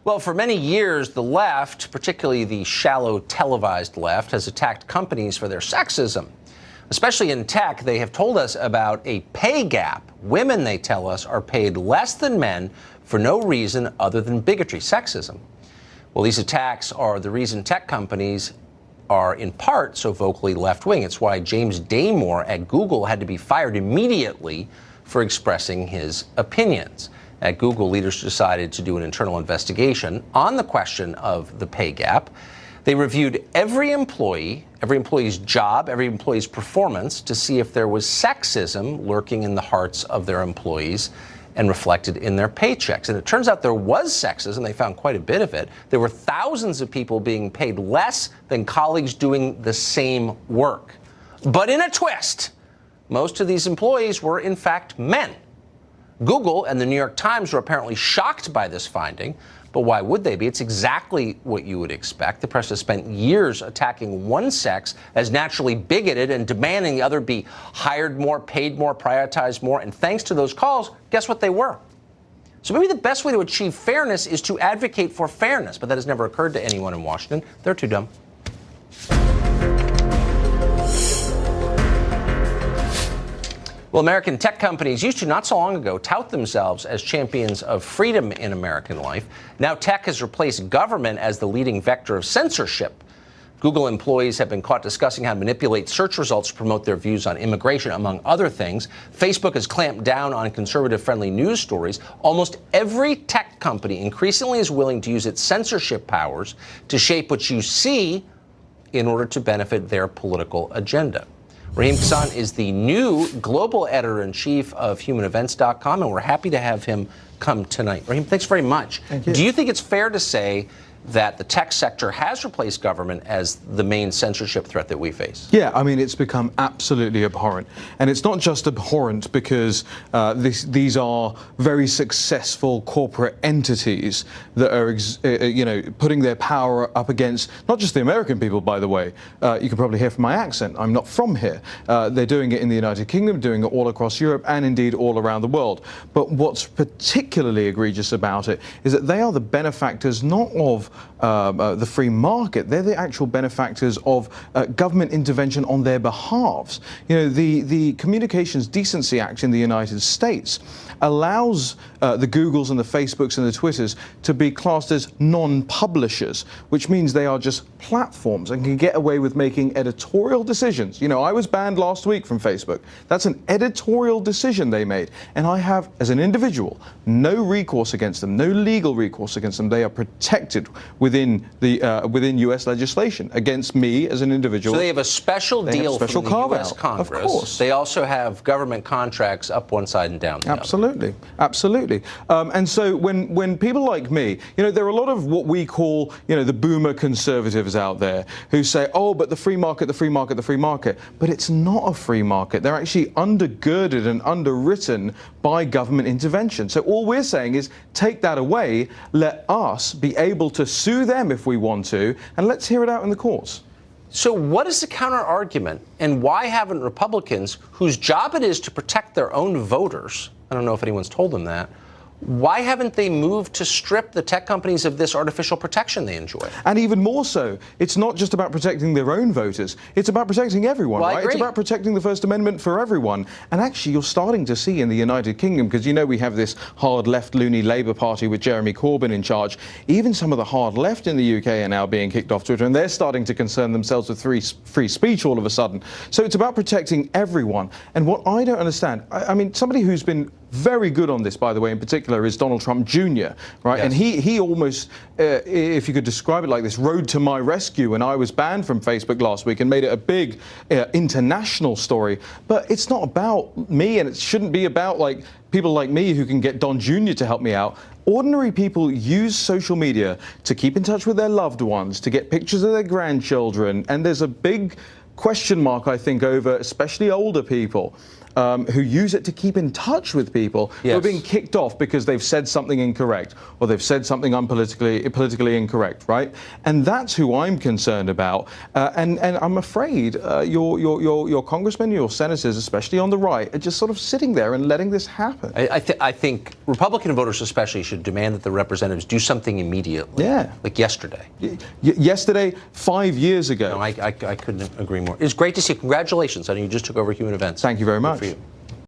Well, for many years, the left, particularly the shallow televised left, has attacked companies for their sexism. Especially in tech, they have told us about a pay gap. Women, they tell us, are paid less than men for no reason other than bigotry, sexism. Well, these attacks are the reason tech companies are in part so vocally left-wing. It's why James Damore at Google had to be fired immediately for expressing his opinions. At Google, leaders decided to do an internal investigation on the question of the pay gap. They reviewed every employee's job, every employee's performance to see if there was sexism lurking in the hearts of their employees and reflected in their paychecks. And it turns out there was sexism. They found quite a bit of it. There were thousands of people being paid less than colleagues doing the same work. But in a twist, most of these employees were in fact men. Google and the New York Times were apparently shocked by this finding, but why would they be? It's exactly what you would expect. The press has spent years attacking one sex as naturally bigoted and demanding the other be hired more, paid more, prioritized more. And thanks to those calls, guess what they were? So maybe the best way to achieve fairness is to advocate for fairness, but that has never occurred to anyone in Washington. They're too dumb. Well, American tech companies used to, not so long ago, tout themselves as champions of freedom in American life. Now tech has replaced government as the leading vector of censorship. Google employees have been caught discussing how to manipulate search results to promote their views on immigration, among other things. Facebook has clamped down on conservative-friendly news stories. Almost every tech company increasingly is willing to use its censorship powers to shape what you see in order to benefit their political agenda. Raheem Kassam is the new global editor-in-chief of HumanEvents.com, and we're happy to have him come tonight. Raheem, thanks very much. Thank you. Do you think it's fair to say that the tech sector has replaced government as the main censorship threat that we face? Yeah, I mean, it's become absolutely abhorrent. And it's not just abhorrent because these are very successful corporate entities that are, putting their power up against not just the American people, by the way. You can probably hear from my accent. I'm not from here. They're doing it in the United Kingdom, doing it all across Europe, and indeed all around the world. But what's particularly egregious about it is that they are the benefactors not of the free market. They're the actual benefactors of government intervention on their behalves. You know, the Communications Decency Act in the United States allows the Googles and the Facebooks and the Twitters to be classed as non-publishers, which means they are just platforms and can get away with making editorial decisions. You know, I was banned last week from Facebook. That's an editorial decision they made. And I have, as an individual, no recourse against them, no legal recourse against them. They are protected within within U.S. legislation against me as an individual. So they have a special deal from the U.S. Congress. Of course. They also have government contracts up one side and down the other. Absolutely. Absolutely. And so when people like me, you know, there are a lot of what we call, you know, the boomer conservatives out there who say, oh, but the free market, the free market, the free market. But it's not a free market. They're actually undergirded and underwritten by government intervention. So all we're saying is take that away, let us be able to sue them if we want to, and let's hear it out in the courts. So what is the counter argument, and why haven't Republicans, whose job it is to protect their own voters, I don't know if anyone's told them that, why haven't they moved to strip the tech companies of this artificial protection they enjoy? And even more so, it's not just about protecting their own voters, it's about protecting everyone, well, right? It's about protecting the First Amendment for everyone. And actually, you're starting to see in the United Kingdom, because you know we have this hard left loony Labour Party with Jeremy Corbyn in charge, even some of the hard left in the UK are now being kicked off Twitter, and they're starting to concern themselves with free speech all of a sudden. So it's about protecting everyone. And what I don't understand, I mean, somebody who's been very good on this, by the way, in particular, is Donald Trump Jr., right? Yes. And he almost, if you could describe it like this, rode to my rescue when I was banned from Facebook last week and made it a big international story. But it's not about me, and it shouldn't be about like people like me who can get Don Jr. to help me out. Ordinary people use social media to keep in touch with their loved ones, to get pictures of their grandchildren, and there's a big question mark, I think, over especially older people. who use it to keep in touch with people who are being kicked off because they've said something incorrect or they've said something politically incorrect, right? And that's who I'm concerned about. And I'm afraid your congressmen, your senators, especially on the right, are just sort of sitting there and letting this happen. I think Republican voters especially should demand that the representatives do something immediately. Yeah. Like yesterday. Yesterday, 5 years ago. No, I couldn't agree more. It's great to see you. Congratulations. I know you just took over Human Events. Thank you very much. Good for you.